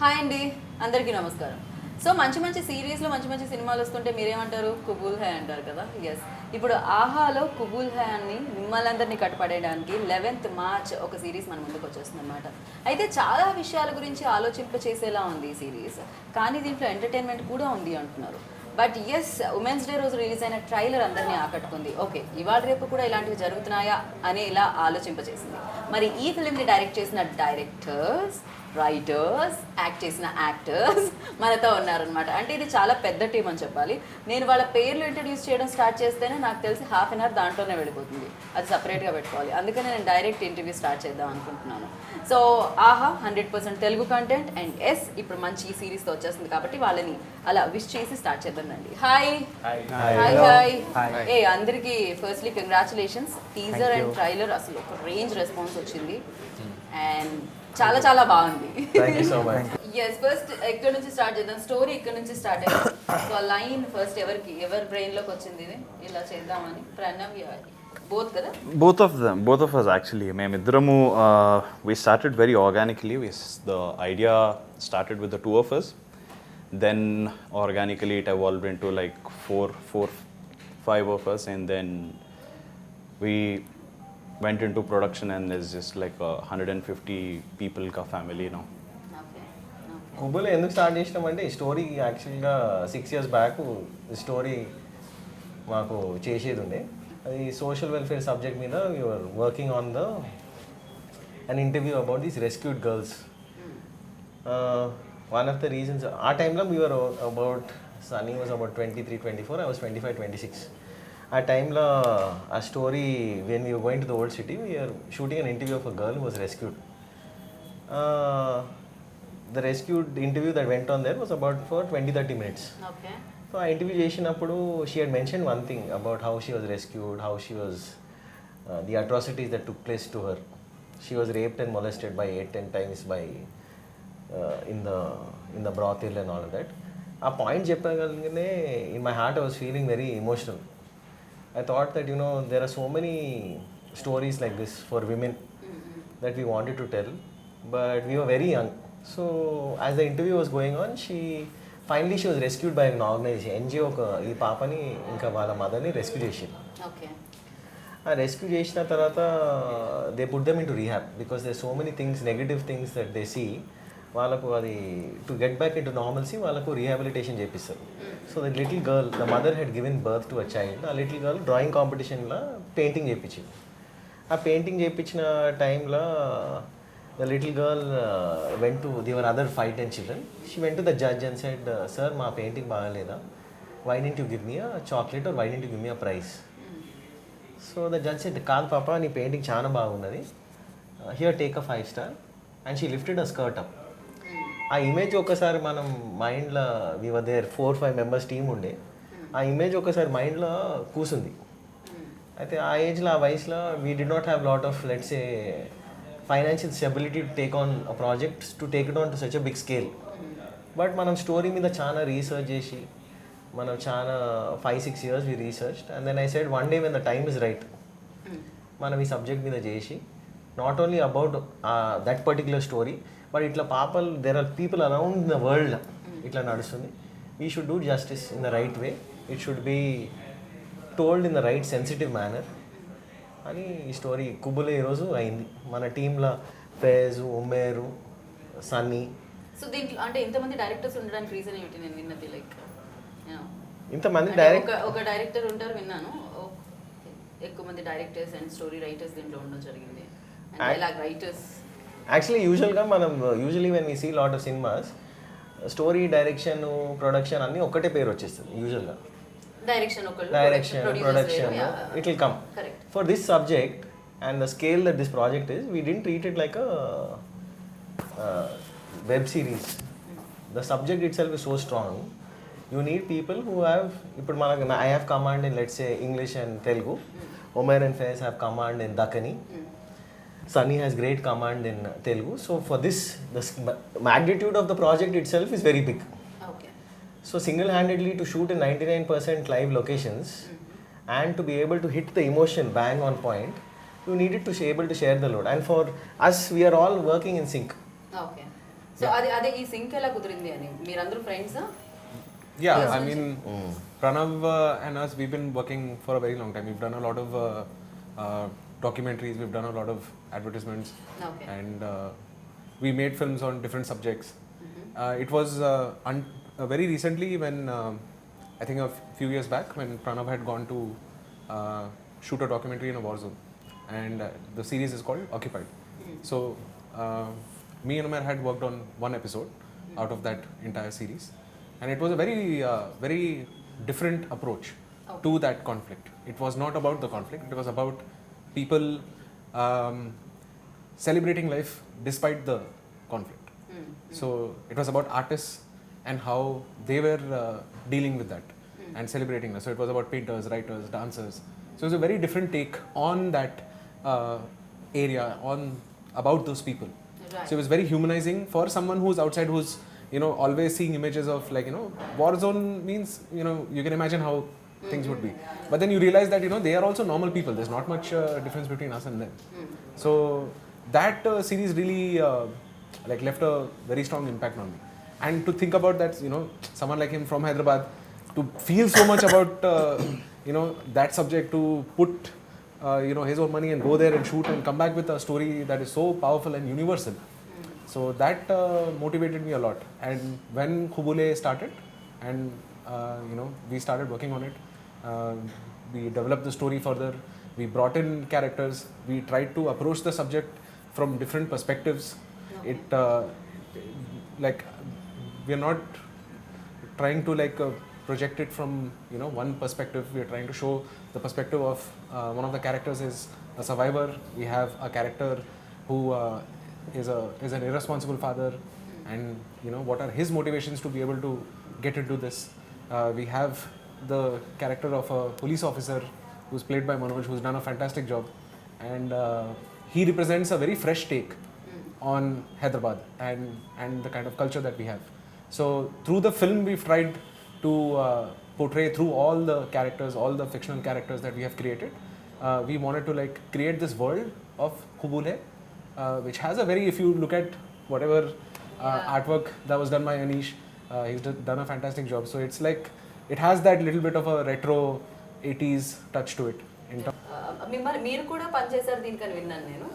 Hi అండి, అందరికీ నమస్కారం. సో మంచి మంచి సిరీస్లో మంచి మంచి సినిమాలు వస్తుంటే మీరేమంటారు? కుబూల్ హై అంటారు కదా. ఎస్, ఇప్పుడు ఆహాలో కుబూల్ హై అని మిమ్మల్ని అందరినీ కట్టుపడేయడానికి 11th మార్చ్ ఒక సిరీస్ మన ముందుకు వచ్చేస్తుంది అనమాట. అయితే చాలా విషయాల గురించి ఆలోచింపచేసేలా ఉంది ఈ సిరీస్, కానీ దీంట్లో ఎంటర్టైన్మెంట్ కూడా ఉంది అంటున్నారు. బట్ ఎస్, ఉమెన్స్ డే రోజు రిలీజ్ అయిన ట్రైలర్ అందరినీ ఆకట్టుకుంది. ఓకే, ఇవాళ రేపు కూడా ఇలాంటివి జరుగుతున్నాయా అని ఇలా ఆలోచింపచేసింది. మరి ఈ ఫిలింని డైరెక్ట్ చేసిన డైరెక్టర్స్, రైటర్స్, యాక్ట్ చేసిన యాక్టర్స్ మనతో ఉన్నారనమాట. అంటే ఇది చాలా పెద్ద టీం అని చెప్పాలి. నేను వాళ్ళ పేర్లు ఇంట్రడ్యూస్ చేయడం స్టార్ట్ చేస్తేనే నాకు తెలిసి ½ అన్ అవర్ దాంట్లోనే వెళ్ళిపోతుంది. అది సపరేట్గా పెట్టుకోవాలి. అందుకనే నేను డైరెక్ట్ ఇంటర్వ్యూ స్టార్ట్ చేద్దాం అనుకుంటున్నాను. సో ఆహా 100% తెలుగు కంటెంట్ అండ్ ఎస్ ఇప్పుడు మంచి సిరీస్తో వచ్చేస్తుంది కాబట్టి వాళ్ళని అలా విష్ చేసి స్టార్ట్ చేద్దాం రండి. Hi hi hi. ఏ అందరికీ firstly congratulations. Teaser and trailer అసలు ఒక రేంజ్ రెస్పాన్స్ వచ్చింది అండ్ చాలా చాలా బాగుంది. ఎస్, ఫస్ట్ ఎక్కడి నుంచి స్టార్ట్ చేద్దాం? స్టోరీ ఇక్కడ నుంచి స్టార్ట్ అయ్యింది. సో లైన్ ఫస్ట్ ఎవరి బ్రెయిన్ లోకి వచ్చింది ఇది ఇలా చేద్దామని? Pranav, both kada? Both of us actually. Memiddramu, we started very organically. The idea started with the two of us. Then organically it evolved into like five of us, and then we went into production, and there's just like 150 people ka family now. కుబూల్ ఎందుకు start చేసినామంటే ఈ story యాక్చువల్గా 6 years back ఈ story మాకు చేసేది ఉండే. అది social welfare subject మీద you're working on an interview about these rescued girls. One of the reasons ఆ టైంలో we're about Sunny was about 23-24, I was 25-26. ఆ టైంలో ఆ story when we going to the old city we're shooting an interview of a girl was rescued. The rescued interview that went on there was about for 20-30 minutes. Okay. So I interview చేసినప్పుడు she had mentioned one thing about how she was rescued, how she was the atrocities that took place to her. She was raped and molested by 8-10 times by in the brothel and all of that. ఆ point చెప్పగలిగినే in my heart I was feeling very emotional. I thought that there are so many stories like this for women that we wanted to tell, but we were very young. So as the interview was going on, she was rescued by an organization, NGO. ఈ పాపని ఇంకా వాళ్ళ మదర్ని rescue చేసింది. Okay. ఆ rescue చేసిన తర్వాత they put them in to rehab because they so many things, negative things that they see. వాళ్ళకు అది to get back in to normalcy వాళ్ళకు రీహాబిలిటేషన్ చేపిస్తారు. So the little girl, the mother had given birth to a child. ఆ little girl drawing కాంపిటీషన్లో painting చేయించింది. ఆ painting చేయించిన టైంలో the little girl there were other 5-10 children. She went to the judge and said, sir, my painting bagaleda. Why didn't you give me a chocolate or why didn't you give me a prize? So the judge said, kaad papa, nee painting chaana bagunnadi. Here, take a 5-star. And she lifted her skirt up. ఆ image ఒకసారి మనం మైండ్లో, we were there 4-5 members team ఉండే, ఆ image ఒకసారి మైండ్లో కూసుంది. అయితే ఆ ఏజ్లో, ఆ వయసులో we did not have lot of let's A financial stability to take on a project, to take it on to such a big scale. But మనం స్టోరీ మీద చాలా రీసెర్చ్ చేసి, మనం చాలా 5-6 years we researched, and then I said one day when the time is right, మనం ఈ subject మీద చేసి not only about that particular story, but ఇట్లా పాపల్ there are people around the world ఇట్లా నడుస్తుంది. We should do justice in the right way. It should be told in the right sensitive manner అని ఈ story కుబుల్ ఈరోజు అయింది. మన టీంలో ఫేజు, ఉమేరు, సన్నీ. సో దీంట్లో అంటే ఇంతమంది డైరెక్టర్స్ ఉండడానికి రీజన్ ఏమిటి? నేను విన్నది లైక్ ఇంతమంది ఒక డైరెక్టర్ ఉంటారు విన్నాను, ఎక్కువ మంది డైరెక్టర్స్ అండ్ స్టోరీ రైటర్స్ దీంట్లో ఉండడం జరిగింది. Dialogue writers actually usually when we see lot of cinemas, story, direction, production అన్నీ ఒకటే పేరు వచ్చేస్తుంది యూజువల్గా. Direction, production, it will come. Correct. For this subject and the scale that this project is, we didn't treat it like a web series. The subject itself is so strong. You need people who have, I have command in, let's say, English and Telugu. Omer and Faiz have command in Dakkani. Sunny has great command in Telugu. So for this, the magnitude of the project itself is very big. So single-handedly to shoot in 99% live locations and to be able to hit the emotion bang on point, you needed to be able to share the load. And for us, we are all working in sync. Okay. So అదే ఈ sync ఎలా కుదిరింది అని మీరందరూ ఫ్రెండ్సా? Yeah, I mean, Pranav and us, we've been working for a very long time. We've done a lot of documentaries, we've done a lot of advertisements, Okay. and we made films on different subjects. It was very recently when, I think a few years back, when Pranav had gone to shoot a documentary in a war zone, and the series is called Occupied. So, me and Umar had worked on one episode out of that entire series. And it was a very different approach to that conflict. It was not about the conflict, it was about people celebrating life despite the conflict. So it was about artists and how they were dealing with that and celebrating that. So it was about painters, writers, dancers. So it was a very different take on that area, about those people. Right. So it was very humanizing for someone who's outside, who's always seeing images of war zone means you can imagine how things would be, but then you realize that they are also normal people. There's not much difference between us and them. So that series really left a very strong impact on me, and to think about that, someone like him from Hyderabad to feel so much about that subject, to put his own money and go there and shoot and come back with a story that is so powerful and universal. So that motivated me a lot. And when Qubool Hai started, and we started working on it, we developed the story further, we brought in characters, we tried to approach the subject from different perspectives. It we are not trying to project it from one perspective. We are trying to show the perspective of one of the characters is a survivor. We have a character who is an irresponsible father, and what are his motivations to be able to get into this. We have the character of a police officer who's played by Manoj, who's done a fantastic job, and he represents a very fresh take on Hyderabad and the kind of culture that we have. So through the film we've tried to portray through all the characters, all the fictional characters that we have created. We wanted to create this world of Qubool Hai, which has a very, if you look at whatever artwork that was done by Anish, he's done a fantastic job. So it's it has that little bit of a retro 80s touch to it. మీరు కూడా పనిచేశారు దీనికని విన్నాను నేను.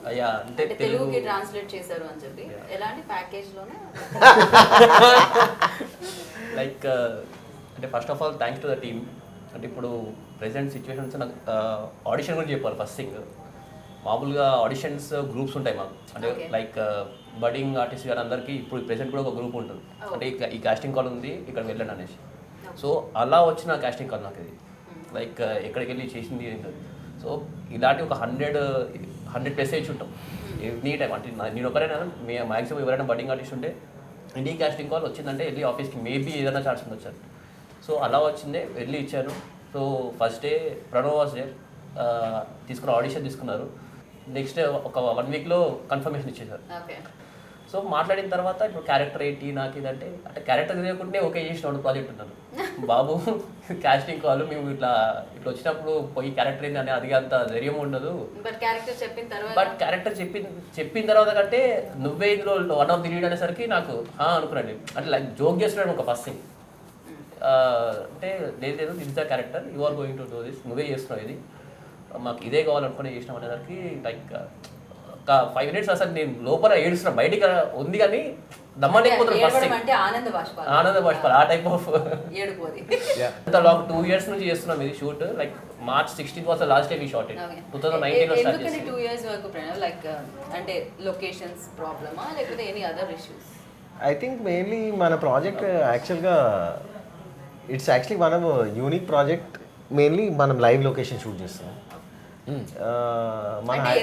అంటే తెలుగుకి translate చేశారు అని చెప్పి. ఎలాంటి ప్యాకేజ్ లోనే? అంటే first of all thanks to the team. అంటే ఇప్పుడు ప్రెసెంట్ సిచ్యువేషన్స్ నాకు ఆడిషన్ గురించి చెప్పాలి. ఫస్ట్ థింగ్, మామూలుగా ఆడిషన్స్ గ్రూప్స్ ఉంటాయి మాకు, అంటే బడ్డింగ్ ఆర్టిస్ట్ గారు అందరికీ ఇప్పుడు ప్రెసెంట్ కూడా ఒక గ్రూప్ ఉంటుంది. అంటే ఈ కాస్టింగ్ కాల్ ఉంది, ఇక్కడ వెళ్ళండి అనేసి. సో అలా వచ్చిన కాస్టింగ్ కాల్ నాకు ఇది, ఎక్కడికి వెళ్ళి చేసింది. సో ఇలాంటి ఒక 100 ప్లస్ వేసి ఉంటాం ఎనీ టైం. అంటే నేను ఒకరైనా మ్యాక్సిమం ఎవరైనా బడ్డింగ్ ఆర్టిస్ట్ ఉంటే ఇండియా కాస్టింగ్ కాల్ వచ్చిందంటే వెళ్ళి ఆఫీస్కి మేబీ ఏదైనా ఛాన్స్ ఉండొచ్చాను. సో అలా వచ్చిందే, వెళ్ళి ఇచ్చాను. So first day Pranav was day తీసుకున్న ఆడిషన్ తీసుకున్నారు. నెక్స్ట్ డే ఒక 1 వీక్లో కన్ఫర్మేషన్ ఇచ్చేసారు. సో మాట్లాడిన తర్వాత ఇప్పుడు క్యారెక్టర్ ఏంటి నాకు ఇదంటే, అంటే క్యారెక్టర్ తెలియకుంటే ఓకే చేసిన ప్రాజెక్ట్ ఉన్నాను బాబు. కాస్టింగ్ కాల్ మేము ఇట్లా వచ్చినప్పుడు పోయి క్యారెక్టర్ ఏంటి అని అది అంత ధైర్యం ఉండదు. బట్ క్యారెక్టర్ చెప్పిన తర్వాత కంటే నువ్వే ఇందులో వన్ ఆఫ్ ది లీడ్ అనేసరికి నాకు అనుకున్నాను. అంటే జోక్ చేస్తున్నాడు ఒక ఫస్ట్ థింగ్. అంటే లేదు this the character, you are going to do this, నువ్వే చేస్తున్నావు, ఇది మాకు ఇదే కావాలనుకుని చేసినాం అనేసరికి ఒక 5 minutes అసలు నేను లోపల ఏడుస్తున్నా, బయటికి ఉంది కానీ దమ్మలేకపోతున్నాను. ఆనంద బాష్పాలు ఆ టైప్ ఆఫ్ లాంగ్ 2 years నుంచి చేస్తున్నాం ఇది shoot. March 16th was the last day we shot it. 2019 లో స్టార్ట్ చేసాం. 2 years వరకు ప్రణవ్ అంటే లొకేషన్స్ ప్రాబ్లమా లేకపోతే any other issues? I think mainly మన ప్రాజెక్ట్ యాక్చువల్గా it's actually one of unique project. Mainly మనం లైవ్ లొకేషన్ షూట్ చేస్తాం.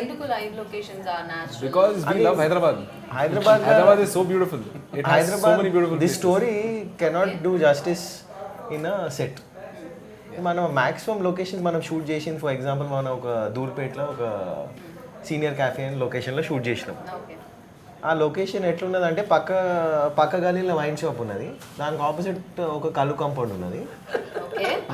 ఎందుకు live locations are natural? Because we love Hyderabad. Hyderabad is so beautiful. It has so many beautiful This places. story cannot do justice in a set. మనం maximum locations మనం shoot చేసింది, for example మనం ఒక దూల్పేటలో ఒక senior cafe అని లొకేషన్లో shoot చేసినాం. ఆ లొకేషన్ ఎట్లున్నదంటే పక్క గలీలో వైన్ షాప్ ఉన్నది, దానికి ఆపోజిట్ ఒక కళ్ళు కాంపౌండ్ ఉన్నది,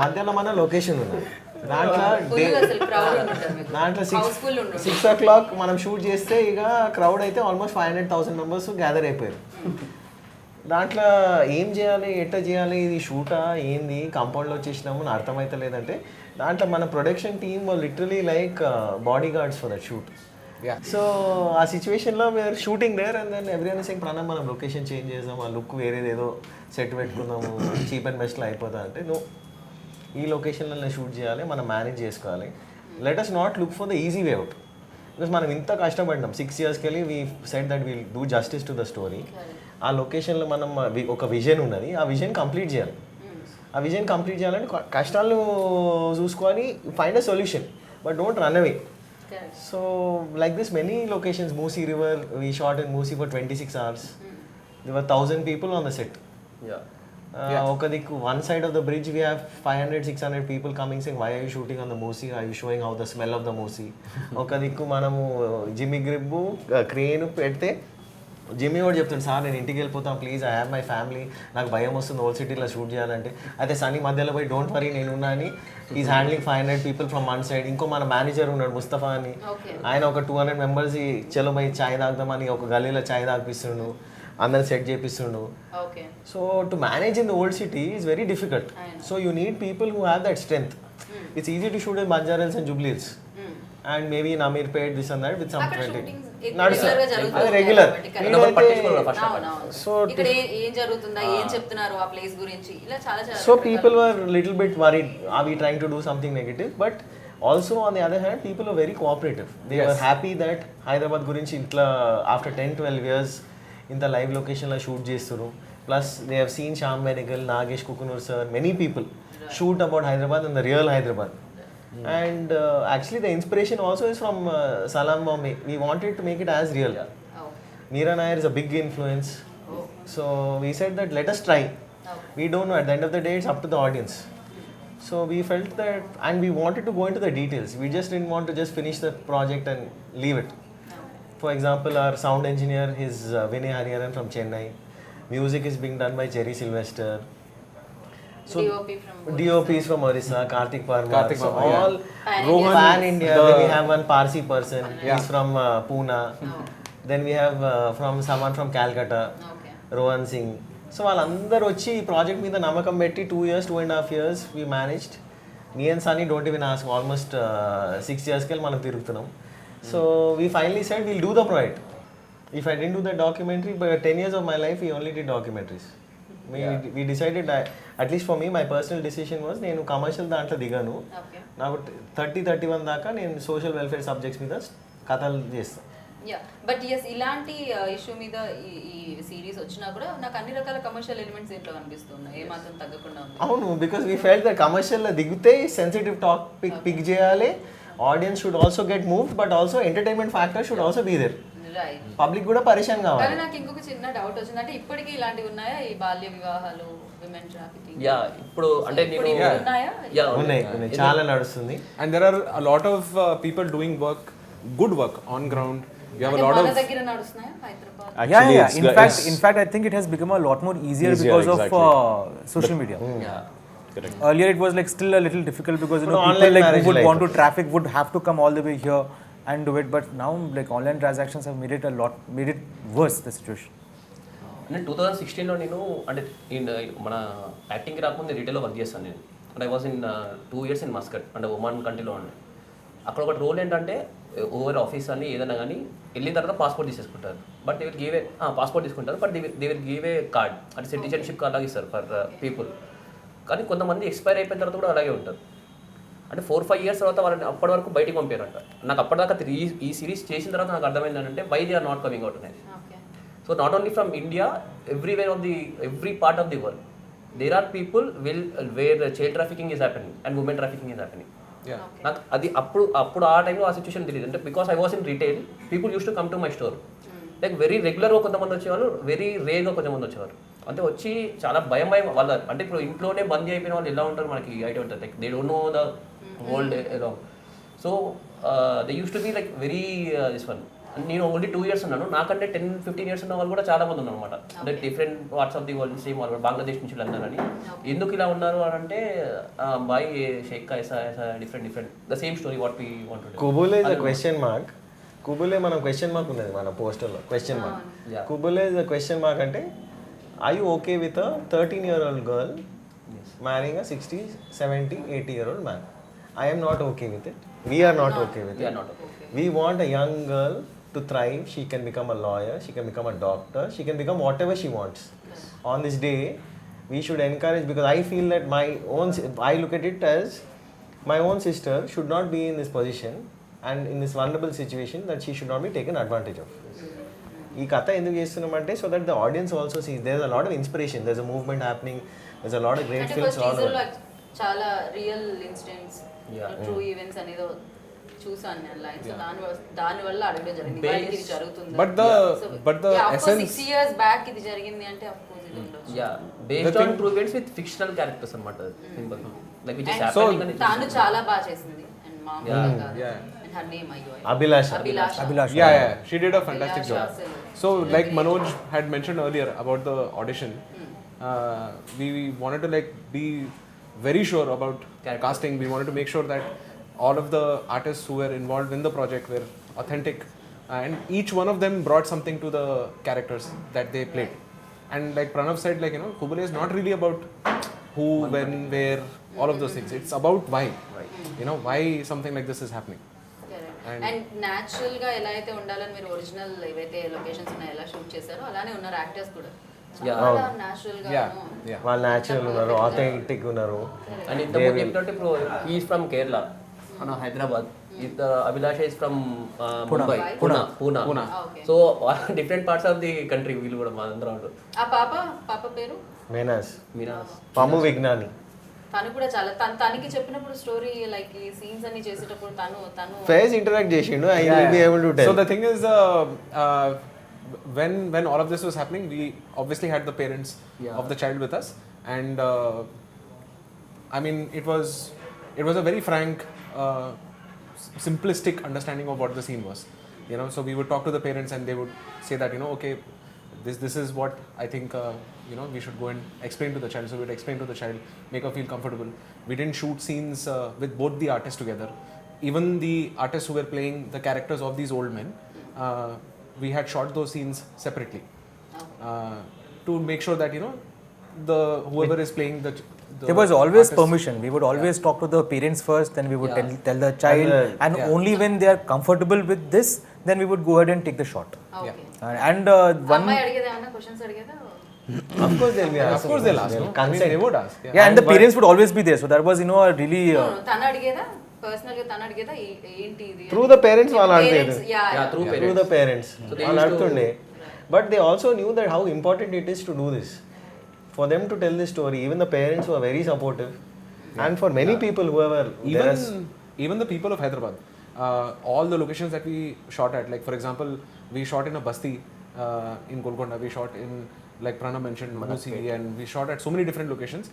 మధ్యలో మన లొకేషన్ ఉన్నది. దాంట్లో ఫుల్ అసలు క్రౌడ్ ఉంటుంటారు మీకు. దాంట్లో హౌస్ఫుల్ ఉంటుంది. 6 o'clock మనం షూట్ చేస్తే ఇక క్రౌడ్ అయితే ఆల్మోస్ట్ 500,000 మెంబర్స్ గ్యాదర్ అయిపోయారు. దాంట్లో ఏం చేయాలి, ఎట్లా చేయాలి, ఇది షూటా ఏంది, కాంపౌండ్లో వచ్చేసినాము అని అర్థమైతే లేదంటే దాంట్లో మన production team literally like bodyguards for that shoot. So ఆ సిచ్యువేషన్లో we're shooting there and then everyone sing ప్రణమ్ మనం లొకేషన్ చేంజ్ చేద్దాం, ఆ లుక్ వేరేదేదో సెట్ పెట్టుకుందాము, చీప్ అండ్ బెస్ట్లో అయిపోతా అంటే నో, ఈ లొకేషన్లో షూట్ చేయాలి, మనం మేనేజ్ చేసుకోవాలి. Let us not look for the easy way out. Because మనం ఇంత కష్టపడినాం 6 yearsకి వెళ్ళి we set that will do justice to the story. ఆ లొకేషన్లో మనం ఒక విజన్ ఉన్నది, ఆ విజన్ కంప్లీట్ చేయాలి. ఆ విజన్ కంప్లీట్ చేయాలంటే కష్టాలు చూసుకొని find a solution, but don't run away. So like this many locations, Musi river, we shot in Musi for 26 hours. There were 1,000 people on the set. ఒక దిక్కు one side of the bridge we have 500-600 people coming saying why are you shooting on the Moosi, are you showing how the smell of the Moosi. ఒక దిక్కు మనము జిమ్మి గ్రిబ్బు crane పెడితే జిమ్మి కూడా చెప్తాడు, సార్ నేను ఇంటికి వెళ్ళిపోతాను please, I have my family, నాకు భయం వస్తుంది ఓల్డ్ సిటీలో షూట్ చేయాలంటే. అయితే సన్నీ మధ్యలో పోయి డోంట్ వరీ నేనున్నా అని is handling 500 people from one side. ఇంకో మన మేనేజర్ ఉన్నాడు ముస్తఫా అని, ఆయన ఒక 200 members చలో పోయి చాయ్ తాగుదామని ఒక గల్లీలో చాయ్ తాగిపిస్తుండు, అందరిని సెట్ చేపిస్తుండు. So to manage in the old city is very difficult. So you need people who have that strength. It's easy to shoot in Banjara Hills and Jubilee Hills and maybe in Amirpet this and that with some 20 regular. So ఇక్కడ ఏం జరుగుతుందా, ఏం చెప్తున్నారు ఆ place గురించి, ఇలా చాలా చాలా. So people were little bit worried, are we trying to do something negative, but also on the other hand people are very cooperative. They are happy that Hyderabad గురించి ఇట్లా ఆఫ్టర్ 10-12 years ఇంత లైవ్ లొకేషన్లో shoot చేస్తారు. Plus they have seen Shyam Benegal, Nagesh Kukunoor sir, many people shoot about Hyderabad and the real Hyderabad. And actually the inspiration also is from Salam Bombay. We wanted to make it as real. Meera Nair is a big influence. So we said that let us try. We don't know, at the end of the day it's up to the audience. So we felt that, and we wanted to go into the details. We just didn't want to just finish the project and leave it. For example, our sound engineer is Vinay Hariharan from Chennai. Music is being done by Jerry Sylvester. So DOP is from Orissa, Karthik Parmar. So all Rohan Pan India. Then we have one Parsi person. He's from Pune. Then we have from someone from Calcutta, Rohan Singh. So వాళ్ళందరూ వచ్చి ఈ project మీద నమ్మకం పెట్టి 2 years, 2.5 years we managed. Me and Sunny don't even ask, almost 6 years కి మనం తిరుగుతున్నాం. So we finally said we'll do the project. If I didn't do the documentary, but 10 years of my life we only did documentaries. We decided that, at least for me, my personal decision was నేను commercial దాంట్లో దిగాను. నాకు 30-31 దాకా నేను social welfare subjects మీద కథలు చేస్తాను. But yes, ఇలాంటి ఇష్యూ మీద ఈ సిరీస్ వచ్చినా కూడా నాకు అన్ని రకాల కమర్షియల్ ఎలిమెంట్స్ దీంట్లో కనిపిస్తున్నాయి, ఏ మాత్రం తగ్గకుండా ఉంది. అవును, బికాస్ వీ ఫెల్ట్ ద కమర్షియల్లో దిగితే సెన్సిటివ్ టాపిక్ పిక్ చేయాలి, audience should also get move, but also entertainment factor should also be there. Public కూడా పరిశాన్ కావాలి. కానీ నాకు ఇంకొక చిన్న డౌట్ వచ్చింది, అంటే ఇప్పటికీ ఇలాంటివి ఉన్నాయా, ఈ బాల్య వివాహాలు, విమెన్ ట్రాఫికింగ్? ఇప్పుడు అంటే ఉన్నాయి, చాలా నడుస్తుంది. And there are a lot of people doing work, good work on ground. You have a lot of దగ్గర నడుస్తున్నాయా Hyderabad? Actually, In fact, I think it has become a lot more easier because exactly. of social media. Correct. Earlier, it was like still a little difficult because But people online like who marriage would like want to traffic would have to come all the way here and do it. But now, like online transactions have made it worse, the situation. అంటే 2016లో నేను అంటే మన యాక్టింగ్కి రాకముందు రీటైల్లో work చేస్తాను నేను. అంటే I was in 2 years in Muscat, అంటే Oman కంట్రీలో ఉండే. అక్కడ ఒక రోల్ ఏంటంటే ఓవర్ ఆఫీస్ అని ఏదైనా కానీ వెళ్ళిన తర్వాత పాస్పోర్ట్ తీసేసుకుంటారు. But they will give a passport తీసుకుంటారు, but they will give a card, అంటే సిటిజన్షిప్ కార్డ్ లాగా ఇస్తారు ఫర్ పీపుల్. కానీ కొంతమంది ఎక్స్పైర్ అయిపోయిన తర్వాత కూడా అలాగే ఉంటారు. అంటే 4-5 years తర్వాత వాళ్ళని అప్పటి వరకు బయటికి పంపారంట. నాకు అప్పటిదాకా ఈ సిరీస్ చేసిన తర్వాత నాకు అర్థమైంది ఏంటంటే why they are not coming out అనేది. So not only from India, every part of the world there are people where child trafficking is happening and women trafficking is happening. నాకు అది అప్పుడు ఆ టైంలో ఆ సిచ్యువేషన్ తెలియదు. అంటే because I was in retail, people use to come to my store. Like very రెగ్యులర్గా కొంతమంది వచ్చేవాళ్ళు, వెరీ రేర్గా కొంతమంది వచ్చేవారు. అంటే వచ్చి చాలా భయం వాళ్ళ, అంటే ఇప్పుడు ఇంట్లోనే బందీ అయిపోయిన వాళ్ళు ఎలా ఉంటారు మనకి ఐడియా ఉంటుంది. Like they don't know the world around. So they use to be like very this one నేను ఓన్లీ 2 years ఉన్నాను, నాకంటే 10-15 years ఉన్న వాళ్ళు కూడా చాలా మంది ఉన్నారు అనమాట. అంటే different parts of the world, same వాళ్ళు బంగ్లాదేశ్ నుంచి వెళ్ళారని. ఎందుకు ఇలా ఉన్నారు అని అంటే బాయ్ షేక్ ఐసా different the same story what we want to do. Qubool is a question mark. కుబూలే మనం క్వశ్చన్ మార్క్ ఉన్నది మన పోస్టర్లో, క్వశ్చన్ మార్క్. కుబూలే ఇస్ అ క్వశ్చన్ మార్క్ అంటే are you okay with a 13-year-old girl marrying a 60, 70, 80-year-old man? I am not okay with it. We are not okay with We it. are not okay. We want a young girl to thrive. She can become a lawyer, she can become a doctor, she can become whatever she wants. On this day, we should encourage, because I feel that I look at it as my own sister should not be in this position and in this vulnerable situation, that she should not be taken advantage of. ఈ కథ ఎందుకు చేస్తున్నామంటే so that the audience also see there is a lot of inspiration, there is a movement happening, there is a lot of great films all over. చాలా real incidents, true events అనేది చూసాను నేను line. So దాని వల్ల అడగడం జరిగింది ఇది జరుగుతుంది. But the essence 6 years back ఇది జరిగింది అంటే ఆఫ్ కోర్స్ ఇది ఉండొచ్చు. Yeah based on true events with fictional characters అన్నమాట. Simple like which is happening అని. తాను చాలా బాగా చేసింది అండ్ మామూలుగా కాదు. And her name Abhilasha. Yeah, she did a fantastic job. So like Manoj had mentioned earlier about the audition, we wanted to like be very sure about casting. We wanted to make sure that all of the artists who were involved in the project were authentic, and each one of them brought something to the characters that they played. And like Pranav said, like, you know, Qubool Hai is not really about who, when, where, all of those things. It's about why. You know, why something like this is happening. And natural గా ఎలా అయితే ఉండాలని మీరు original ఏవైతే locations ఉన్నాయో ఎలా shoot చేశారో అలానే ఉన్నారు యాక్టర్స్ కూడా. చాలా న్యాచురల్ గా వాళ్ళు న్యాచురల్ ఉన్నారు, ఆథెంటిక్ ఉన్నారు. అండ్ ఇంతకుముందు ఏంటంటే ఇప్పుడు is from Kerala, Hyderabad. Abhilasha is from Mumbai, Poona. So different parts of the country వీళ్ళు కూడా మా అందరూ. ఆ పాప పేరు మీనాస్ మీనాస్ పాము విజ్ఞాని. తను కూడా చాలా తనకి చెప్పినప్పుడు స్టోరీ లైక్ ఈ సీన్స్ అన్ని చేసేటప్పుడు తను ఫేస్ ఇంటరాక్ట్ చేసిండు. I will be able to tell. So the thing is, when all of this was happening, we obviously had the parents of the child with us, and I mean it was a very frank, simplistic understanding of what the scene was. You know, so we would talk to the parents and they would say that, you know, okay, this is what I think you know we should go and explain to the child. So we'd explain to the child, make her feel comfortable. We didn't shoot scenes with both the artists together. Even the artists who were playing the characters of these old men, we had shot those scenes separately to make sure that, you know, whoever is playing the there was always artist, permission. We would always talk to the parents first, then we would tell the child, and only when they are comfortable with this, then we would go ahead and take the shot. Okay. And one అమ్మాయి అడిగేదా ఏమన్నా questions అడిగేదా? Of course they'll be asking. of course they'll ask, no? I mean, Consent. they would ask. yeah, and the parents would always be there. So that was, you know, a really తను అడిగేదా personal గా? తను అడిగేదా ఏంటి ఇది? Through the parents వాళ్ళు అడిగేది. Through Through the parents వాళ్ళు అడుగుతుండే. But they also knew that how important it is to do this. For them to tell this story, even the parents were very supportive. And for many people whoever even the people of Hyderabad, all the locations that we shot at, like for example, we shot in a basti in Golconda, we shot in, like Pranav mentioned, Manusi, and we shot at so many different locations.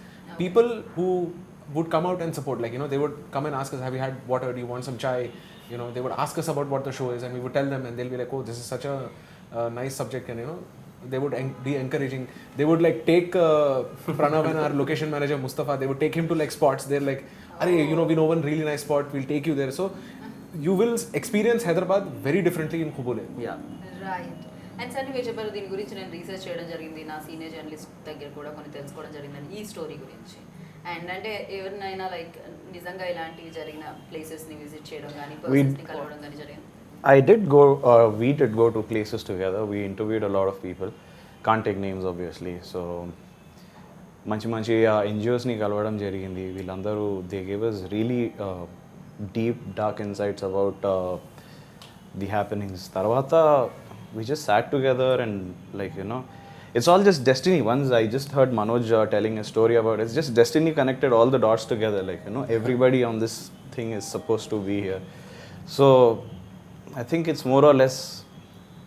People who would come out and support, like, you know, they would come and ask us, have you had water, do you want some chai? You know, they would ask us about what the show is, and we would tell them, and they'll be like, oh, this is such a nice subject, and you know, they would be encouraging. They would like take Pranav and our location manager Mustafa, they would take him to like spots. They're like, "Arey, you know, we know one really nice spot, we'll take you there." So you will experience Hyderabad very differently in Qubool Hai. Yeah right. And sir మీరు చెప్పారు దీని గురించి నేను research చేయడం జరిగింది, నా senior journalist దగ్గర కూడా కొన్ని తెలుసుకోవడం జరిగిందని ఈ స్టోరీ గురించి. అండ్ అంటే ఎవరినైనా లైక్ నిజంగా ఇలాంటివి జరిగిన ప్లేసెస్ని విజిట్ చేయడం కానీ పర్సన్స్ని కలవడం కానీ జరిగింది? We did go to places together. We interviewed a lot of people. Can't take names obviously. So మంచి NGOsని కలవడం జరిగింది. వీళ్ళందరూ they gave us really deep dark insights about the happenings. తర్వాత we just sat together and like, you know, it's all just destiny. Once I just heard Manoj telling a story about it. It's just destiny connected all the dots together. Like, you know, everybody on this thing is supposed to be here. So I think it's more or less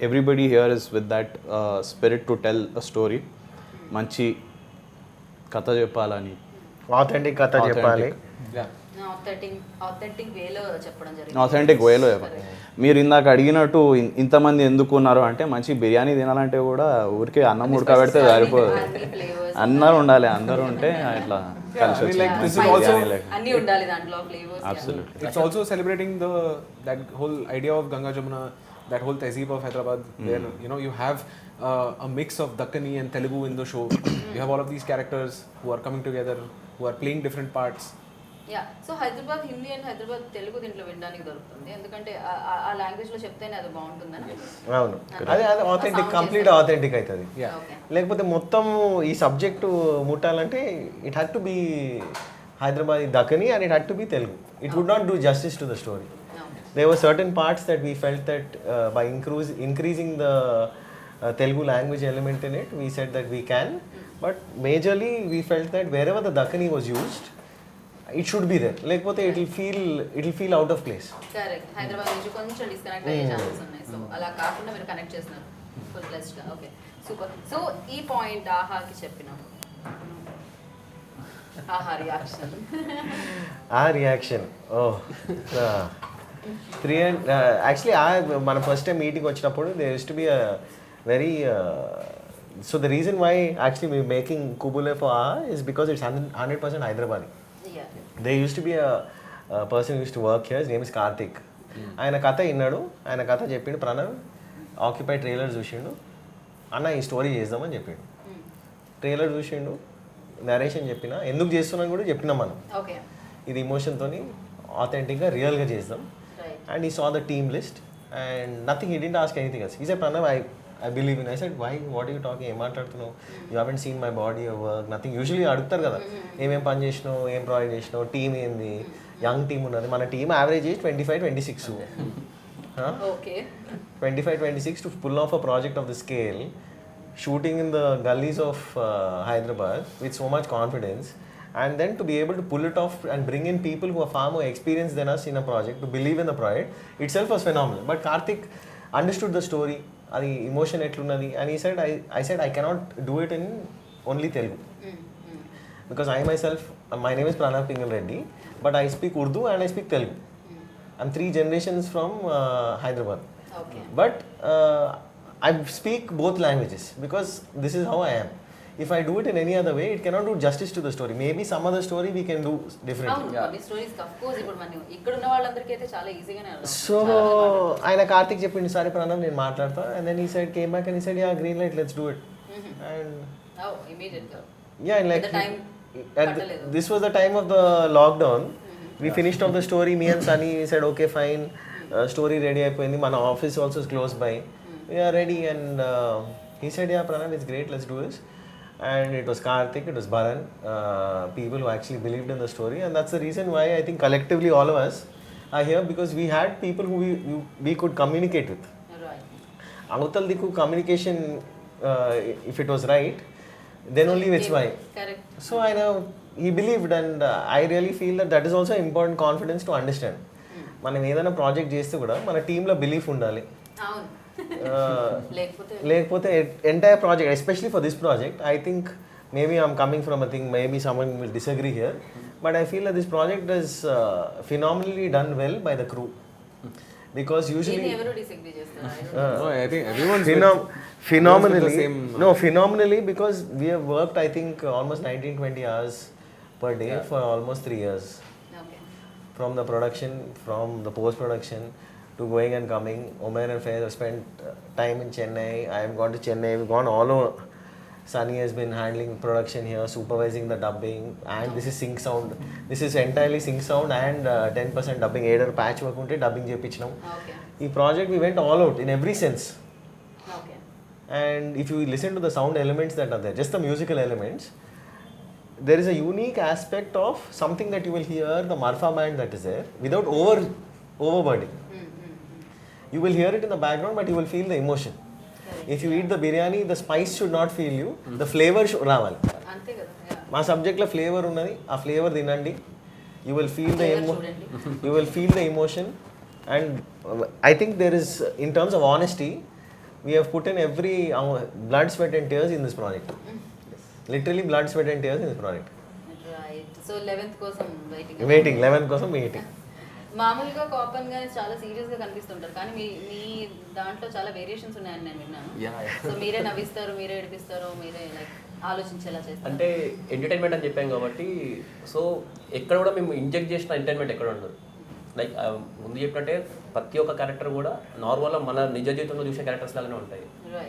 everybody here is with that spirit to tell a story. Manchi katha cheppalani. authentic katha cheppali. Yeah. Authentic వేలో చెప్పడం జరిగింది. Authentic వేలో చెప్పాలి. మీరు ఇందాక అడిగినట్టు ఇంతమంది ఎందుకు ఉన్నారు అంటే మంచి బిర్యానీ తినాలంటే కూడా ఊరికే అన్నం ఉడకబెడితే సరిపోదు, అందరూ ఉండాలి, అందరూ ఉంటే ఇట్లా కలిసి I mean, like, this is వచ్చింది also- బిర్యానీ లెక్క. అన్నీ ఉండాలి దాంట్లో flavours. Absolutely. It's also celebrating that whole idea of Ganga Jamuna, that whole tehzeeb of Hyderabad, where you have a mix of Dakkani and Telugu in the show. You have all of these characters who are coming together, who are playing different parts. Yeah, so Hyderabad Hindi and Hyderabad Telugu దీంట్లో వినడానికి దొరుకుతుంది, ఎందుకంటే ఆ language లో చెప్తేనే అది బాగుంటుందని. అవును, అదే ఆథెంటిక్, కంప్లీట్ ఆథెంటిక్ అవుతుంది. ఓకే. లేకపోతే మొత్తం ఈ సబ్జెక్టు ముట్టాలంటే it had to be Hyderabad Dakhni and it had to be Telugu. It would not do justice to the story. There were certain parts that we felt that by increasing the Telugu language element in it, we said that we can. But majorly, we felt that wherever the Dakkani was used, it should be there. Lekapothe it'll feel out of place. Correct. Hyderabad నుంచి కొంచెం disconnect అయ్యే chances ఉన్నాయి. So అలా కాకుండా మీరు connect చేస్తున్నారు full ప్లస్గా. Okay, super. So ఈ పాయింట్ ఆహాకి చెప్పినాం. ఆహా రియాక్షన్. ఆ రియాక్షన్, యాక్చువల్లీ మన ఫస్ట్ టైం మీటింగ్ వచ్చినప్పుడు they use to be very so the reason why actually we making Qubool Hai for is because it's 100% Hyderabadi. There used to be a person who used to work here, his name is Karthik. ఆయన కథ విన్నాడు, ఆయన కథ చెప్పిండు, Pranav occupy trailer చూసిండు, అన్న ఈ story చేద్దామని చెప్పిండు. ట్రైలర్ చూసిండు, నరేషన్ చెప్పిన, ఎందుకు చేస్తున్నాను కూడా చెప్పినాం మనం. ఓకే. ఇది ఇమోషన్తో ఆథెంటిక్గా రియల్గా చేద్దాం. అండ్ ఈ saw the team list and nothing, he didn't ask anything else. He said Pranav I believe in. I said, why? What are you talking? ఏం మాట్లాడుతున్నావు? You haven't seen my body or work, nothing. Usually అడుగుతారు కదా, ఏమేం పని చేసినావు, ఏం project చేసినావు, team ఏంది, యంగ్ టీం ఉన్నది. మన team average age 25-26. Okay. 25-26 to pull off a project of the scale, shooting in the gullies of Hyderabad with so much confidence, and then to be able to pull it off and bring in people who are far more experienced than us in a project to believe in the project itself was phenomenal. But Karthik understood the story, అది emotion ఎట్లున్నది, and he said, I said I cannot do it in only Telugu because I myself, my name is Pranav Pingal Reddy, but I speak Urdu and I speak Telugu. I'm 3 generations from Hyderabad. Okay. But I speak both languages because this is how I am. If I do it in any other way, it cannot do justice to the story. Maybe some other story we can do differently. అవును, కొన్ని stories of course ఇప్పుడు మనం ఇక్కడ ఉన్న వాళ్ళందరికీ అయితే చాలా ఈజీగానే అర్థం. So ఆయన కార్తిక్ చెప్పిండు, సరే ప్రణవ్ నేను మాట్లాడతా, and then he said, came back and he said, yeah, green light, let's do it. And ఓ ఇమిడియట్ గా. yeah, and like At the time, this was the time of the lockdown. We finished off the story, me and Sunny said, okay fine, story ready అయిపోయింది, మన office also is close by, we are ready. And he said, yeah Pranav, it's great, let's do this. And it was Karthik, it was Bharan, people who actually believed in the story, and that's the reason why I think collectively all of us are here, because we had people who we could communicate with. Right. Avatal Diku communication, if it was right, then only it's why. Correct. So I know he believed, and I really feel that is also important confidence to understand. మనం ఏదైనా project చేస్తే కూడా మన టీంలో belief ఉండాలి. అవును. లేకపోతే entire project, especially for this project, I think maybe I'm coming from a thing, maybe someone will disagree here, but I feel that this project is phenomenally done well by the crew. Because usually ఎవరు disagree చేస్తారు? No, I think everyone's phenomenally, because we have worked, I think, almost 19-20 hours per day for almost 3 years. Okay. From the production, from the post-production, to going and coming. Omer and Faiz have spent time in Chennai. I have gone to Chennai. We've gone all over. Sunny has been handling production here, supervising the dubbing, and this is sync sound. This is entirely sync sound and 10% dubbing. Either patch work unte dubbing chepichinam. Okay. Ee project we went all out in every sense. Okay. And if you listen to the sound elements that are there, just the musical elements, there is a unique aspect of something that you will hear, the Marfa band that is there, without overburdening. You will hear it in the background, but you will feel the emotion. If you eat the biryani, the spice should not feel you, the flavor should రావాలి. అంతే కదా. Yeah. మా సబ్జెక్ట్లో flavour ఉన్నది, ఆ flavour తినండి, you will feel the చూడండి. You will feel the emotion. And I think there is, in terms of honesty, we have put in every blood, sweat and tears in this project. Literally blood, sweat and tears in this project. Right. Right. So 11th కోసం waiting 11 కోసం waiting. మామూలుగా కాపన్ గా చాలా serious గా కనిపిస్తుంటారు, కానీ మీ దాంట్లో చాలా variations ఉన్నాయని నేను విన్నాను. సో మీరే నవ్విస్తారు, మీరే ఏడిపిస్తారు, మీరే లైక్ ఆలోచించేలా చేస్తారు. అంటే ఎంటర్టైన్మెంట్ అని చెప్పాం కాబట్టి, సో ఎక్కడ కూడా మేము ఇంజెక్ట్ చేసిన ఎంటర్టైన్మెంట్ ఎక్కడ ఉండదు. లైక్ ముందు చెప్పినట్టే ప్రతి ఒక్క క్యారెక్టర్ కూడా నార్మల్గా మన నిజ జీవితంలో చూసే క్యారెక్టర్స్ లాగానే ఉంటాయి.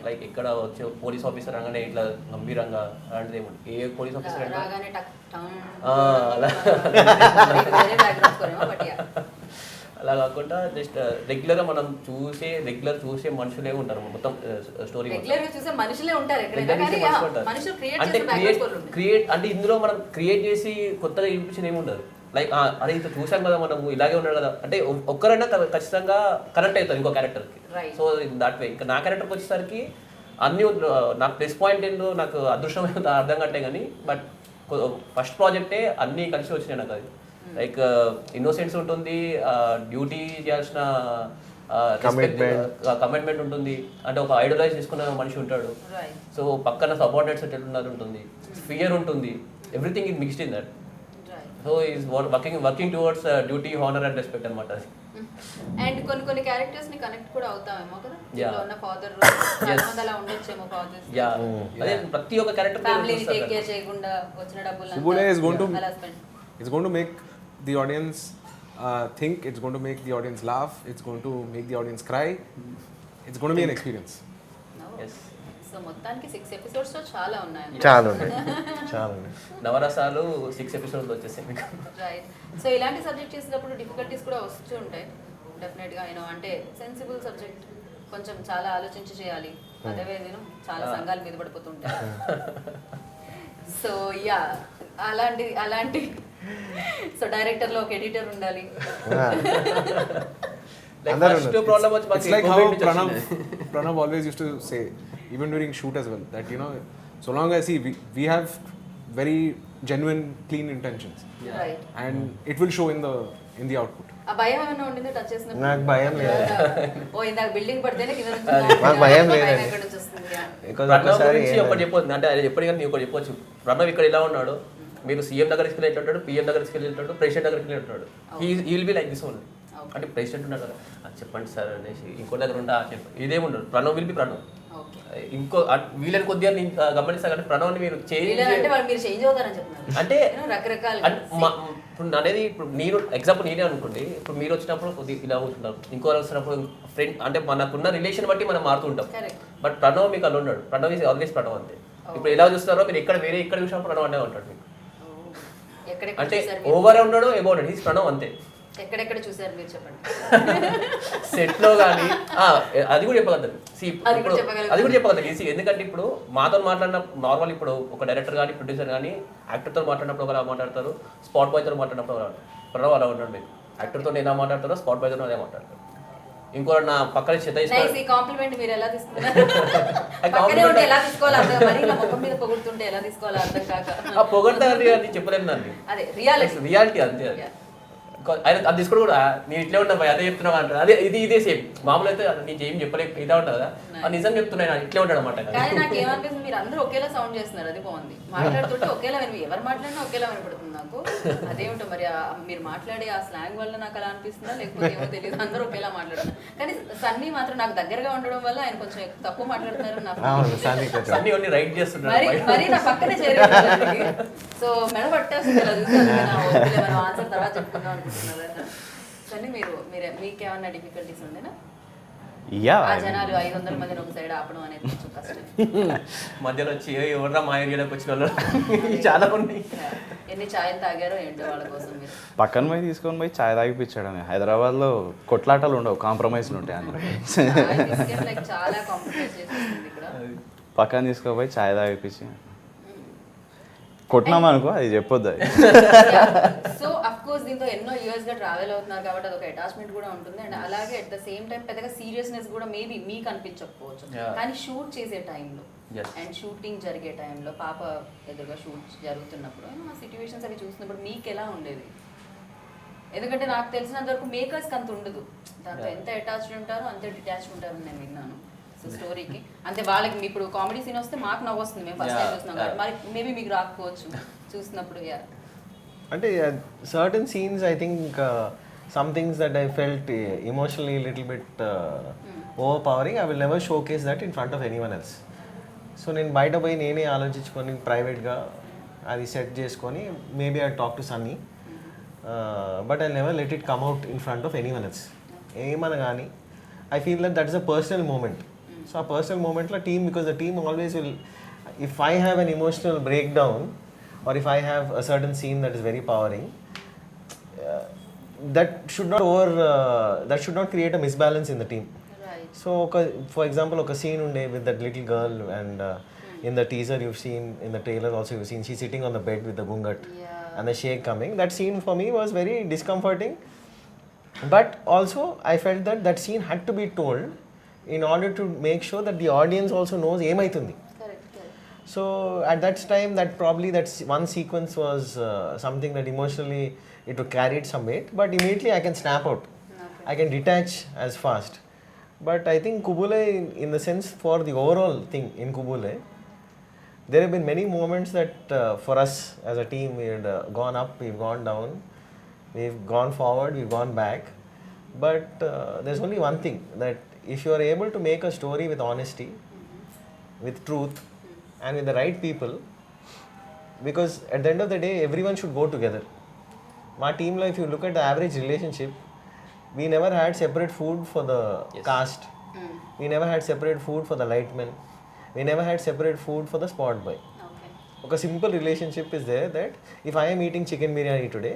లైక్ ఇక్కడ వచ్చే పోలీస్ ఆఫీసర్ అనగానే ఇట్లా గంభీరంగా అలాంటిది ఏముంది, ఏ పోలీస్ ఆఫీసర్ రాగానే అలా కాకుండా జస్ట్ రెగ్యులర్గా మనం చూసే మనుషులే ఉంటారు మొత్తం స్టోరీ. చూసే మనుషులే ఉంటారు అంటే క్రియేట్ అంటే ఇందులో మనం క్రియేట్ చేసి కొత్తగా చూపించిన ఏమి ఉండదు. లైక్ అరే ఇంత చూసాం కదా మనం, ఇలాగే ఉన్నాడు కదా అంటే ఒక్కరైనా ఖచ్చితంగా కనెక్ట్ అవుతారు ఇంకో క్యారెక్టర్కి. సో దాట్ వే ఇంకా నా క్యారెక్టర్కి వచ్చేసరికి అన్ని నాకు ప్లస్ పాయింట్ ఏందో నాకు అదృష్టం ఏందో అర్థం కట్టే కానీ, బట్ ఫస్ట్ ప్రాజెక్టే అన్నీ కలిసి వచ్చినాయి నాకు. అది లైక్ ఇన్నోసెన్స్ ఉంటుంది, డ్యూటీ చేయాల్సిన కమిట్మెంట్ ఉంటుంది, అంటే ఒక ఐడలైజ్ చేసుకున్న మనిషి ఉంటాడు, సో పక్కన సబార్డినేట్స్ ఎట్లున్నారు ఉంటుంది, ఫియర్ ఉంటుంది, everything is mixed in that. So is working towards duty, honour and respect అనమాట. అది అండ్ కొన్ని క్యారెక్టర్స్ ని కనెక్ట్ కూడా అవుతామేమో కదా, ఇందులో ఉన్న ఫాదర్ అలా ఉండొచ్చేమో ఫాదర్స్. అదే ప్రతి ఒక్క క్యారెక్టర్ ఫ్యామిలీని టేక్ కేర్ చేయకుండా వచ్చిన డబ్బులు Qubool Hai is going to make the audience think, it's going to make the audience laugh, it's going to make the audience cry, it's going to be an experience. So మొత్తానికి 6 episodes లో చాలా ఉన్నాయి. చాలా నవరసాలు 6 episodes వచ్చేసాయి మీకు. Right. So ఇలాంటి subject చేసేటప్పుడు డిఫికల్టీస్ కూడా వస్తూ ఉంటాయి డెఫినెట్గా. అంటే సెన్సిబుల్ సబ్జెక్ట్, కొంచెం చాలా ఆలోచించి చేయాలి, అదే చాలా సంఘాలు మీద పడిపోతుంటాయి. సో యా అలాంటి సో డైరెక్టర్లో ఒక ఎడిటర్ ఉండాలి. It's like how Pranav always used to say, even during shoot as well, that so long as we have very genuine, clean intentions, right. and it will show in the output. ఆ భయం ఏమైనా ఉండిందో touch చేసినప్పుడు? నాకు భయం లేదు. ఇందాక building పడితేనే కింద నుంచి నాకు భయం లేదు. ఎక్కడ నుంచి వస్తుంది? ప్రణవ్ గురించి ఒకటి చెప్పొచ్చు, అంటే అది ఎప్పటికీ నీ ఒకటి చెప్పొచ్చు. ప్రణవ్ ఇక్కడ ఇలా ఉన్నాడు, మీరు సీఎం దగ్గరికి వెళ్ళి ఉంటాడు, పిఎం దగ్గరికి వెళ్ళి ఉంటాడు, ప్రెసిడెంట్ దగ్గరికి వెళ్ళి ఉంటాడు. He will be like this only. అంటే ప్రెసిడెంట్ ఉన్నాడు కదా, చెప్పండి సార్ అనేసి, ఇంకో దగ్గర ఉంటా చెప్పండి, ఇదేముండదు. Pranav will be Pranav. ఇంకో వీళ్ళని కొద్దిగా నేను గమనిస్తాను, అంటే ప్రణవ్ని మీరు అంటే ఇప్పుడు అనేది, ఇప్పుడు నేను ఎగ్జాంపుల్ నేనే అనుకోండి, ఇప్పుడు మీరు వచ్చినప్పుడు కొద్దిగా ఇలా అవుతుంటారు, ఇంకో వచ్చినప్పుడు ఫ్రెండ్, అంటే మనకున్న రిలేషన్ బట్టి మనం మారుతుంటాం. బట్ ప్రణవ్ మీకు అలా ఉన్నాడు, ప్రణవ్ ఈజ్ ఆల్వేస్ ప్రణవ్ అంతే. ఇప్పుడు ఎలా చూస్తారో మీరు ఎక్కడ చూసినప్పుడు ప్రణవ్ అనే ఉంటాడు మీకు. అంటే ఓవర్ ఉన్నాడు, ఎబో ఉన్నాడు, ఈజ్ ప్రణవ్ అంతే. ఎక్కడెక్కడ చూసారు మీరు చెప్పండి. సెట్ లో కానీ అది కూడా చెప్పగలుగుతారు, అది కూడా చెప్పగలుగుతారు ఈజీ. ఎందుకంటే ఇప్పుడు మాతో మాట్లాడిన నార్మల్, ఇప్పుడు ఒక డైరెక్టర్ కానీ ప్రొడ్యూసర్ కానీ యాక్టర్తో మాట్లాడినప్పుడు ఒకలా మాట్లాడతారు, స్పాట్ బాయ్తో మాట్లాడినప్పుడు ప్రణవ్ అలా ఉన్నాడు. మీకు యాక్టర్తో ఎలా మాట్లాడతారో స్పాట్ బాయ్తో అదే మాట్లాడతారు. ఇంకో నా పక్కన కాంప్లిమెంట్ మీరు ఎలా తీసుకున్నారు? ఎలా తీసుకోవాలి ముఖం మీద పొగుడుతుంటే ఎలా తీసుకోవాలి అర్థం కాక పొగడతా అది చెప్పలేము దాన్ని. అదే రియాలిటీ అంతే. అది తీసుకోవడం కూడా నేను ఇట్లే ఉన్నా అదే చెప్తున్నావు అంటారు. అదే ఇదే సేమ్. మామూలు అయితే నీకు ఏం చెప్పలేక ఇదా ఉంటుంది కదా, నిజం చెప్తున్నాను ఇట్లే ఉంటాడు అనమాట. కానీ నాకు ఏమనిపిస్తుంది, మీరు అందరూ ఒకేలా సౌండ్ చేస్తున్నారు, అది బాగుంది. మాట్లాడుతుంటే ఒకేలా ఎవరు మాట్లాడినా ఒకేలా వినపడుతుంది నాకు. అదేమిటో మరి మీరు మాట్లాడే ఆ స్లాంగ్ వల్ల నాకు అలా అనిపిస్తుందా లేకపోతే ఏమో తెలియదు, అందరూ ఒకేలా మాట్లాడుతున్నారు. కానీ సన్నీ మాత్రం నాకు దగ్గరగా ఉండడం వల్ల ఆయన కొంచెం తక్కువ మాట్లాడుతున్నారు. రైట్ చేస్తున్నారు మరి నా పక్కనే చేరారు. సో మెడ పట్టేస్తుంది మనం ఆన్సర్ తర్వాత చెప్పుకుందాం అనుకుంటున్నారా? సన్నీ మీకేమన్నా డిఫికల్టీస్ ఉండేనా? జనాలు 500 మందిని ఒక సైడ్ ఆపడం అనేది కొంచెం కష్టం. మధ్యలో వచ్చి ఎవరా మా ఏరియాలోకి వచ్చిన వాళ్ళు చాలా ఉన్నాయి. ఎన్ని ఛాయలు తాగారో ఏంటో వాళ్ళ కోసం మీరు. పక్కన పోయి తీసుకొని పోయి ఛాయ్ తాగిపించాడు. హైదరాబాద్లో కొట్లాటలు ఉండవు, కాంప్రమైజ్లు ఉంటాయి అన్న. చాలా కాంప్రమైజ్ చేసేసింది ఇక్కడ. పక్కన తీసుకుపోయి ఛాయ్ తాగిపించి కొట్టినామనుకో, అది చెప్పొద్దు. సో అఫ్ కోర్స్ దీంతో ఎన్నో ఇయర్స్ గా ట్రావెల్ అవుతున్నారు కాబట్టి అదొక అటాచ్మెంట్ కూడా ఉంటుంది. అండ్ అలాగే అట్ ద సేమ్ టైం పెద్దగా సీరియస్నెస్ కూడా మేబీ మీకు అనిపించకపోవచ్చు, కానీ షూట్ చేసే టైంలో అండ్ షూటింగ్ జరిగే టైంలో పాప ఎదురుగా షూట్ జరుగుతున్నప్పుడు ఆ సిచ్యువేషన్స్ అవి చూసినప్పుడు మీకు ఎలా ఉండేది? ఎందుకంటే నాకు తెలిసినంత వరకు మేకర్స్కి అంత ఉండదు, దాంతో ఎంత అటాచ్డ్ ఉంటారో అంతే డిటాచ్డ్ ఉంటారని నేను విన్నాను. సో స్టోరీకి అంటే వాళ్ళకి ఇప్పుడు కామెడీ సీన్ వస్తే మాకు నవ్వు వస్తుంది, మేము ఫస్ట్ టైం చూస్తున్నాం కాబట్టి. మరి మేబీ మీకు రాకపోవచ్చు చూసినప్పుడు. అంటే certain scenes I think some things that I felt emotionally a little bit overpowering, I will never showcase that in front of anyone else. So నేను బయట పోయి నేనే ఆలోచించుకొని ప్రైవేట్గా అది సెట్ చేసుకొని maybe I talk to Sunny, but I never let it come out in front of anyone else. ఏమన్నా కానీ I feel that that's a personal moment. So ఆ పర్సనల్ మూమెంట్లో team, because the team always will, if I have an emotional breakdown or if I have a certain scene that is very powering, that should not create a misbalance in the team. Right. So for example, oka scene unde with that little girl, and in the teaser you've seen, in the trailer also you've seen, she's sitting on the bed with the gungat and the shake coming. That scene for me was very discomforting, but also I felt that that scene had to be told in order to make sure that the audience also knows emaitundi. Correct. So at that time, that probably that one sequence was something that emotionally it carried some weight, but immediately I can snap out. I can detach as fast. But I think Qubool Hai, in the sense for the overall thing in Qubool Hai, there have been many moments that for us as a team, we had gone up, we've gone down, we've gone forward, we've gone back. But there's only one thing, that if you are able to make a story with honesty, with truth, and with the right people, because at the end of the day, everyone should go together. My team life, if you look at the average relationship, we never had separate food for the cast. We never had separate food for the lightmen. We never had separate food for the spot boy. Okay. A simple relationship is there, that if I am eating chicken biryani today,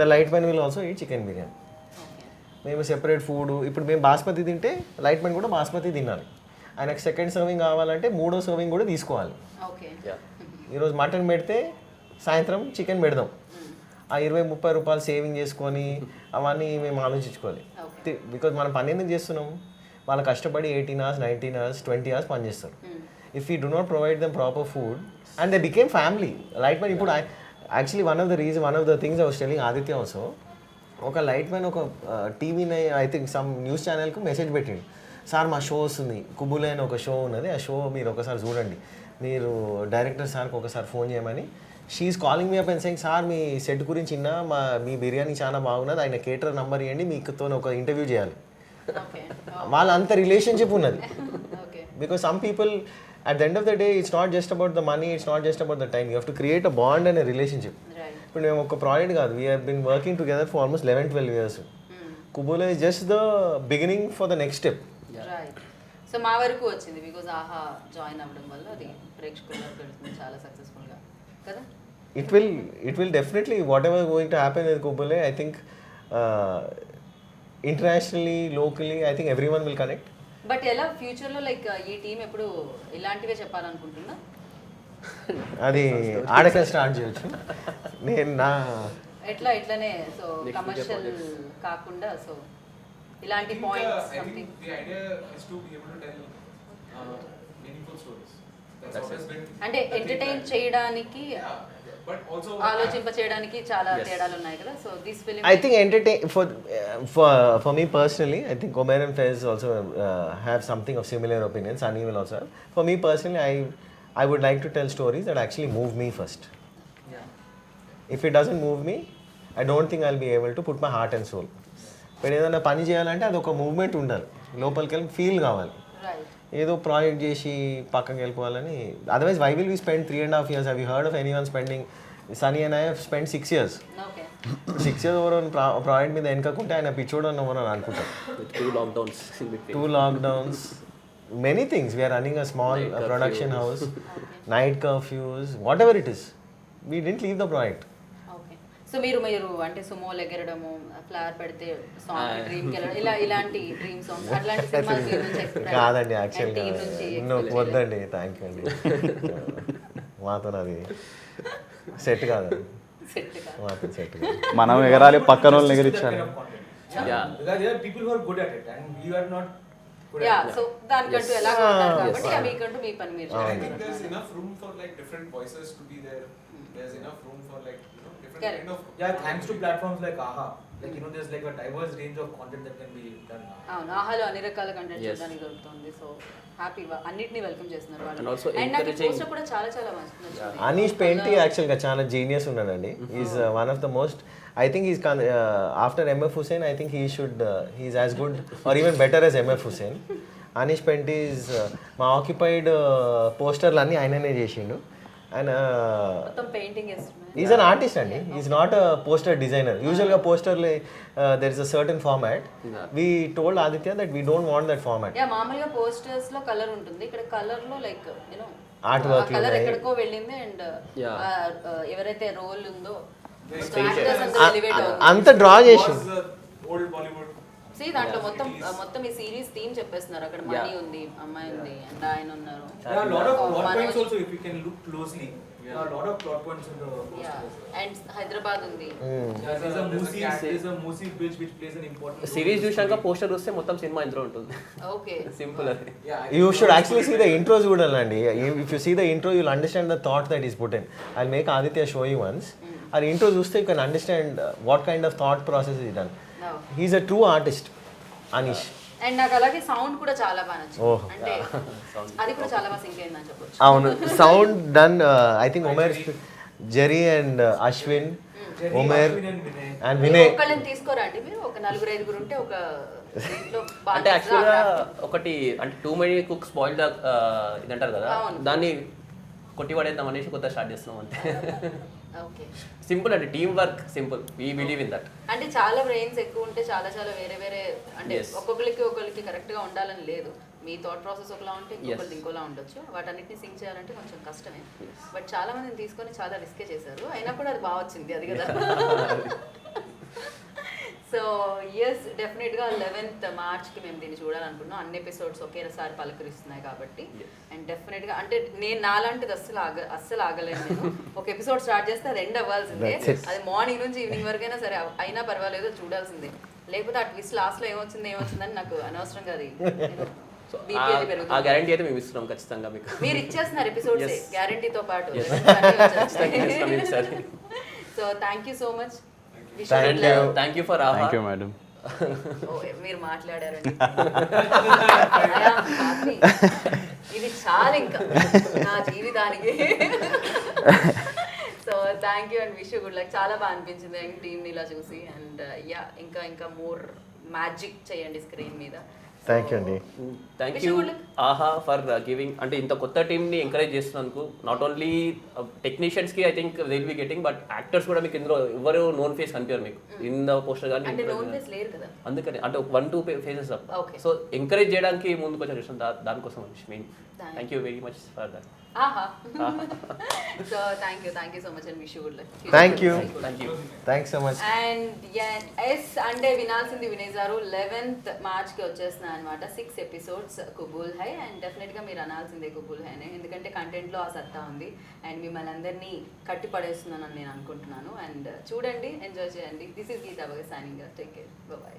the lightman will also eat chicken biryani. మేము separate food, ఇప్పుడు మేము బాస్మతి తింటే లైట్మెన్ కూడా బాస్మతి తినాలి. ఆయనకు second serving కావాలంటే మూడో serving కూడా తీసుకోవాలి. Okay. ఈరోజు మటన్ పెడితే సాయంత్రం చికెన్ పెడదాం. ఆ 20-30 రూపాయలు సేవింగ్ చేసుకొని అవన్నీ మేము ఆలోచించుకోవాలి. బికాజ్ మనం పని ఎందుకు చేస్తున్నాం, వాళ్ళు కష్టపడి 18 hours, 19 hours, 20 hours పని చేస్తారు. If you do not provide them proper food and they became family. Light man ఇప్పుడు actually one of the things I was telling Aditya also, ఒక లైట్ మ్యాన్ ఒక టీవీని ఐ థింక్ సమ్ న్యూస్ ఛానల్కు message పెట్టిండు, sir మా show వస్తుంది, Qubool Hai అని ఒక షో ఉన్నది, ఆ షో మీరు ఒకసారి చూడండి, మీరు డైరెక్టర్ సార్కి ఒకసారి ఫోన్ చేయమని. She is calling me up and saying, sir మీ సెట్ గురించి మీ బిర్యానీ చాలా బాగున్నది, ఆయన కేటర్ నంబర్ ఇవ్వండి, మీకుతో ఒక ఇంటర్వ్యూ చేయాలి. వాళ్ళ అంత రిలేషన్షిప్ ఉన్నది. Because some people at the end of the day it's not just about the money, it's not just about the time, you have to create a bond and a relationship. ఇప్పుడు మేము ఒక project కాదు, we have been working together for almost 11-12 years. Qubool Hai is just the beginning for the next step. Right. So మా వరకు వచ్చింది because ఆహా join అవ్వడం వల్ల అది ప్రేక్షకులకు వెళ్తుంది చాలా సక్సెస్ఫుల్గా కదా. It will definitely, whatever going to happen with Qubool Hai, I think internationally, locally, I think everyone will connect. But ఎలా ఫ్యూచర్లో లైక్ ఈ టీం ఎప్పుడు ఇలాంటివే చెప్పాలనుకుంటున్నా? అది ఆడక స్టార్ట్ చేయొచ్చు. నేను నా ఇట్లానే సో కమర్షియల్ కాకుండా సో ఇలాంటి points something. The idea is to be able to tell meaningful stories. That's always been. అంటే ఎంటర్టైన్ చేయడానికి, But also ఆలోచింప చేయడానికి చాలా తేడాలు ఉన్నాయి కదా. So this film I think entertain for me personally, I think Omer and Fez also have something of similar opinions. Sunny will also have. For me personally, I would like to tell stories that actually move me first. If it doesn't move me, I don't think I'll be able to put my heart and soul. ఇప్పుడు ఏదైనా పని చేయాలంటే అది ఒక movement ఉండాలి, లోపలికి వెళ్ళి feel కావాలి. ఏదో ప్రాజెక్ట్ చేసి పక్కకి వెళ్ళిపోవాలని, otherwise why will we spend 3.5 years? Have you heard of anyone spending? Sunny and I have spend 6 years. 6 years over project మీద వెనకకుంటే ఆయన పిచ్చోడు అని అనుకుంటారు. 2 lockdowns, many things. We are running a small production house, night curfews, whatever it is. We didn't leave the project. So మీరు అంటే సుమోలు ఎగరడము, flower పెడితే song డ్రీమ్కి వెళ్ళడం, ఇలాంటి డ్రీమ్ సాంగ్స్ అట్లాంటి సినిమాలు కాదండి, యాక్చువల్గా వద్దండి, థ్యాంక్ యూ అండి. మాతో అది సెట్ కాదు, మాతో సెట్ కాదు. మనం ఎగరాలి, పక్కన వాళ్ళని ఎగిరించాలి. People who are good at it and you are not good yeah. at it. So దానికంటూ ఎలా ఉంటారు కాబట్టి మీకంటూ మీ పని మీరు I think there's enough room for like different voices to be there. There's enough room for like different kind of. Yeah, thanks to platforms like AHA, Like, you know, there's like a diverse range of content that can be done now. అవును ఆహాలో అన్ని రకాల content Yes. చూడడానికి దొరుకుతుంది. So హ్యాపీగా అన్నిటిని welcome చేస్తున్నారు వాళ్ళు. And also అండ్ నాకు encouraging- పోస్టర్ కూడా చాలా చాలా నచ్చింది. అనీష్ పెయింటి యాక్చువల్గా చాలా జీనియస్ ఉన్నాడండి. Is one of the most, I think is after MF Husain I think he's as good or even better as MF Husain. Anish పెయింటి ఈజ్ మా ఆక్యుపైడ్ పోస్టర్లు అన్నీ ఆయననే చేసిండు. అండ్ మొత్తం పెయింటింగ్ వేస్తున్నాయి. ఈజ్ అన్ ఆర్టిస్ట్ అండి, is not a poster designer. యూజువల్గా పోస్టర్లు there is a certain format. We told Aditya that we don't want that format. Yeah మామూలుగా పోస్టర్స్ లో కలర్ ఉంటుంది, ఇక్కడ కలర్ లో like you know Art work colour ఉన్నాయి. ఎక్కడికో వెళ్ళింది. And Yeah. ఎవరైతే రోల్ ఉందో అంత డ్రా చేసి Old Bollywood. See, దాంట్లో మొత్తం ఈ సిరీస్ థీమ్ చెప్పేస్తున్నారు. అక్కడ మనీ ఉంది, అమ్మాయి ఉంది, అండ్ ఆయన ఉన్నారు. There are a lot of plot Manoj. points also if you can look closely. There are a lot of plot points in the posters. And Hyderabad ఉంది. There's a Musi bridge which plays an important role. Series చూసాక poster చూస్తే మొత్తం cinema ఇందులో ఉంటుంది. Okay simple అది. You should actually see the intros చూడాలండి. If you see the intro, you'll understand the thought that is put in. I'll make Aditya show you once. Our intro చూస్తే you can understand what kind of thought process is done. He's a true artist, Anish. And నాకు అలాగే sound కూడా చాలా బాగా నచ్చింది. Oh. అంటే అది కూడా చాలా బాగా సింక్ అయిందని చెప్పొచ్చు. అవును, sound done I think Umer, Jerry and Ashwin, Umer and Vinay. ఒక్కళ్ళని తీసుకోరా అండి మీరు? ఒక 4-5 ఉంటే ఒక దీంట్లో బాగా అంటే యాక్చువల్గా ఒకటి అంటే టూ మెనీ కుక్ స్పాయిల్ ఇది అంటారు కదా, అవును. దాన్ని కొట్టి పడేద్దాం అనేసి కొత్త స్టార్ట్ చేస్తున్నాం అంతే. ఓకే. సింపుల్ అంటే team work simple, we believe in that. అంటే చాలా బ్రెయిన్స్ ఎక్కువ ఉంటే చాలా చాలా వేరే అంటే Yes. ఒక్కొక్కరికి కరెక్ట్ గా ఉండాలని లేదు. మీ థాట్ ప్రాసెస్ ఒకలా ఉంటే ఇంకొకరిది ఇంకోలా ఉండొచ్చు. వాటన్నిటిని సింక్ చేయాలంటే కొంచెం కష్టమే. బట్ చాలా మందిని తీసుకొని చాలా రిస్కే చేశారు, అయినా కూడా అది బాగా వచ్చింది. అది కదా. సో ఎస్, డెఫినెట్గా 11th మార్చ్కి మేము దీన్ని చూడాలనుకుంటున్నాం. అన్ని ఎపిసోడ్స్ ఒకేసారి పలకరిస్తున్నాయి కాబట్టి. అండ్ డెఫినెట్గా అంటే నేను నాలాంటిది అస్సలు ఆగలేను. నేను ఒక ఎపిసోడ్ స్టార్ట్ చేస్తే అది ఎండ్ అవ్వాల్సిందే. అది మార్నింగ్ నుంచి ఈవినింగ్ వరకైనా సరే అయినా పర్వాలేదు చూడాల్సిందే. లేకపోతే ఆ ట్విస్ట్ లాస్ట్లో ఏమొచ్చిందని నాకు అనవసరంగా అది సో BP అది ఆ పెరుగుతుంది. గ్యారంటీ అయితే మేము ఇస్తున్నాం ఖచ్చితంగా మీకు. మీరు ఇచ్చేస్తున్నారు ఎపిసోడ్స్ గ్యారంటీతో పాటు. So thank you so much. Thank you for Thank you, madam. మీరు మాట్లాడారండి. ఇది చాలా ఇంకా నా జీవితానికి. So thank you and wish you good luck. చాలా బాగా అనిపించింది టీమ్ని ఇలా చూసి. అండ్ యా ఇంకా మోర్ మ్యాజిక్ చేయండి స్క్రీన్ మీద. థ్యాంక్ యూ అండి. థ్యాంక్ యూ ఆహా ఫర్ గివింగ్, అంటే ఇంత కొత్త టీమ్ని ఎంకరేజ్ చేస్తున్నందుకు. నాట్ ఓన్లీ టెక్నీషియన్స్కి I think will be getting, but actors కూడా మీకు ఇందులో ఎవరు నోన్ ఫేస్ కనిపించారు మీకు ఇన్ ద పోస్టర్ కానీ. అంటే నోన్ ఫేస్ లేరు కదా, అందుకని అంటే 1-2 ఫేసెస్ Okay. సో ఎంకరేజ్ చేయడానికి ముందుకు వచ్చారు చూసిన దానికోసం main. Thank you very much for that. ఆహా. So thank you so much and wish you good luck. Thank you, thank you. Thanks so much. And yes అంటే వినాల్సింది వినేశారు. 11th మార్చ్కి వచ్చేస్తున్నాయి అనమాట 6 ఎపిసోడ్స్ కుబూల్ హై. అండ్ డెఫినెట్గా మీరు అనాల్సిందే కుబూల్ హై అనే, ఎందుకంటే కంటెంట్లో ఆ సత్తా ఉంది. అండ్ మిమ్మల్ని అందరినీ కట్టి పడేస్తున్నానని నేను అనుకుంటున్నాను. అండ్ చూడండి, ఎంజాయ్ చేయండి. దిస్ ఈస్ గీతా బగ సైనింగ్. Take care, bye.